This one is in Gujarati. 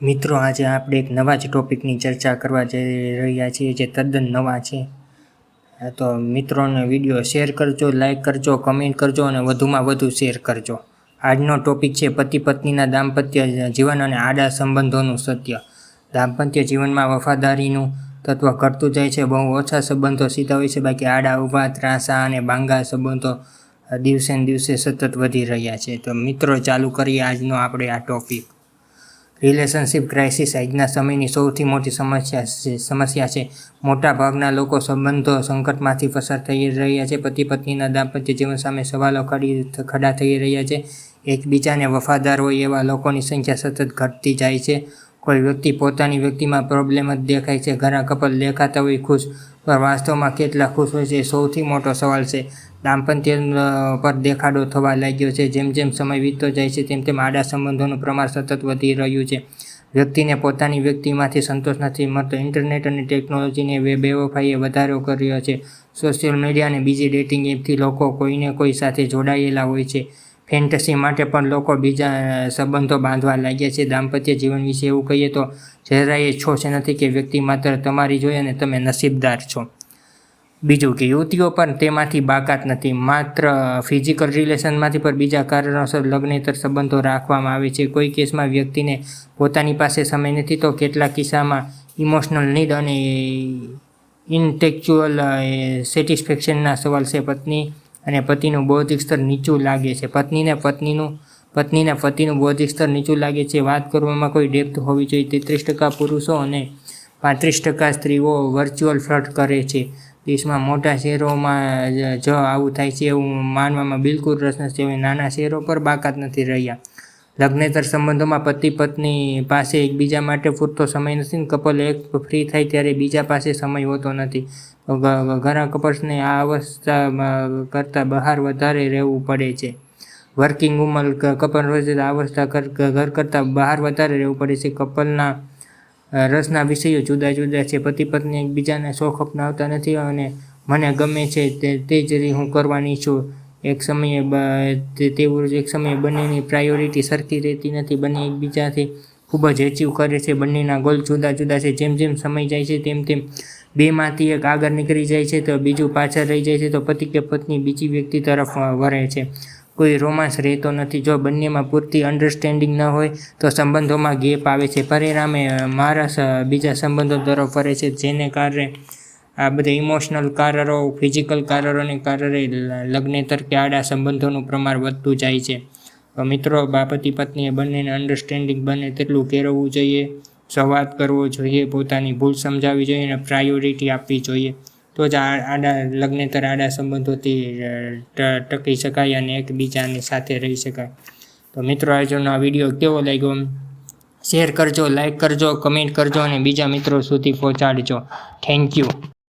મિત્રો, આજે આપણે એક નવા જ ટોપિકની ચર્ચા કરવા જઈ રહ્યા છીએ જે તદ્દન નવા છે. તો મિત્રોને વિડીયો શેર કરજો, લાઈક કરજો, કમેન્ટ કરજો અને વધુમાં વધુ શેર કરજો. આજનો ટોપિક છે પતિ પત્નીના દાંપત્ય જીવન અને આડા સંબંધોનું સત્ય. દાંપત્ય જીવનમાં વફાદારીનું તત્વ ઘટતું જાય છે. બહુ ઓછા સંબંધો સીધા હોય છે, બાકી આડા ઉભા, ત્રાસા અને બાંગા સંબંધો દિવસે ને દિવસે સતત વધી રહ્યા છે. તો મિત્રો, ચાલુ કરીએ આજનો આપણે આ ટોપિક. રિલેશનશિપ ક્રાઇસિસ આજના સમયની સૌથી મોટી સમસ્યા છે. મોટા ભાગના લોકો સંબંધો સંકટમાંથી પસાર થઈ રહ્યા છે. પતિ પત્નીના દાંપત્ય જીવન સામે સવાલો ખડા થઈ રહ્યા છે. એકબીજાને વફાદાર હોય એવા લોકોની સંખ્યા સતત ઘટતી જાય છે. કોઈ વ્યક્તિ પોતાની વ્યક્તિમાં પ્રોબ્લેમ જ દેખાય છે. ઘણા કપલ દેખાતા હોય ખુશ, પણ વાસ્તવમાં કેટલા ખુશ હોય છે એ સૌથી મોટો સવાલ છે. દાંપત્ય પર દેખાડો થવા લાગ્યો છે. જેમ જેમ સમય વીતતો જાય છે તેમ તેમ આડા સંબંધોનું પ્રમાણ સતત વધી રહ્યું છે. વ્યક્તિને પોતાની વ્યક્તિમાંથી સંતોષ નથી મળતો. ઇન્ટરનેટ અને ટેકનોલોજીને બેવફાઈએ વધારો કર્યો છે. સોશિયલ મીડિયા અને બીજી ડેટિંગ એપથી લોકો કોઈને કોઈ સાથે જોડાયેલા હોય છે. ફેન્ટસી માટે પણ લોકો બીજા સંબંધો બાંધવા લાગ્યા છે. દાંપત્ય જીવન વિશે એવું કહીએ તો જરાય છોછ નથી કે વ્યક્તિ માત્ર તમારી જોઈએ અને તમે નસીબદાર છો. બીજું કે યુવતીઓ પણ તેમાંથી બાકાત નથી. માત્ર ફિઝિકલ રિલેશનમાંથી પણ બીજા કારણોસર લગ્નેતર સંબંધો રાખવામાં આવે છે. કોઈ કેસમાં વ્યક્તિને પોતાની પાસે સમય નથી, તો કેટલાક કિસ્સામાં ઇમોશનલ નીડ અને ઇન્ટેક્ચ્યુઅલ સેટિસ્ફેક્શનના સવાલ છે. પત્ની અને પતિનું બૌદ્ધિક સ્તર નીચું લાગે છે. પત્નીને પતિનું બૌદ્ધિક સ્તર નીચું લાગે છે. વાત કરવામાં કોઈ ડેપ્થ હોવી જોઈએ. 33% પુરુષો અને 35% સ્ત્રીઓ વર્ચ્યુઅલ ફ્લર્ટ કરે છે. દેશમાં મોટા શહેરોમાં જ આવું થાય છે એવું માનવામાં બિલકુલ રસ નથી. હવે નાના શહેરો પર બાકાત નથી રહ્યા. લગ્નેતર સંબંધોમાં પતિ પત્ની પાસે એકબીજા માટે પૂરતો સમય નથી. કપલ એક ફ્રી થાય ત્યારે બીજા પાસે સમય હોતો નથી. ઘણા કપલ્સને આ અવસ્થા કરતાં બહાર વધારે રહેવું પડે છે. વર્કિંગ વુમન કપલ આ અવસ્થા ઘર કરતાં બહાર વધારે રહેવું પડે છે. કપલના રસના વિષયો જુદા જુદા છે. પતિ પત્ની એકબીજાને શોખ અપનાવતા નથી અને મને ગમે છે તે જ હું કરવાની છું. એક સમયે બંનેની પ્રાયોરિટી સરખી રહેતી નથી. બંને એકબીજાથી ખૂબ જ એચીવ કરે છે. બંનેના ગોલ જુદા જુદા છે. જેમ જેમ સમય જાય છે તેમ તેમ બેમાંથી એક આગળ નીકળી જાય છે તો બીજું પાછળ રહી જાય છે, તો પતિ કે પત્ની બીજી વ્યક્તિ તરફ વળે છે. કોઈ રોમાંસ રહેતો નથી. જો બંનેમાં પૂરતી અન્ડરસ્ટેન્ડિંગ ન હોય તો સંબંધોમાં ગેપ આવે છે. પરિણામે માણસ બીજા સંબંધો તરફ વળે છે, જેને કારણે આ બધા ઇમોશનલ કારણો, ફિઝિકલ કારણોને કારણે લગ્નેતર કે આડા સંબંધોનું પ્રમાણ વધતું જાય છે. તો મિત્રો, પતિ પત્નીએ બંનેને અન્ડરસ્ટેન્ડિંગ બને તેટલું કેળવવું જોઈએ, સંવાદ કરવો જોઈએ, પોતાની ભૂલ સમજાવવી જોઈએ અને પ્રાયોરિટી આપવી જોઈએ. તો જ લગ્નેતર આડા સંબંધોથી ટકી શકાય અને એકબીજાની સાથે રહી શકાય. તો મિત્રો, આજનો આ વિડીયો કેવો લાગ્યો શેર કરજો, લાઈક કરજો, કમેન્ટ કરજો અને બીજા મિત્રો સુધી પહોંચાડજો. Thank you.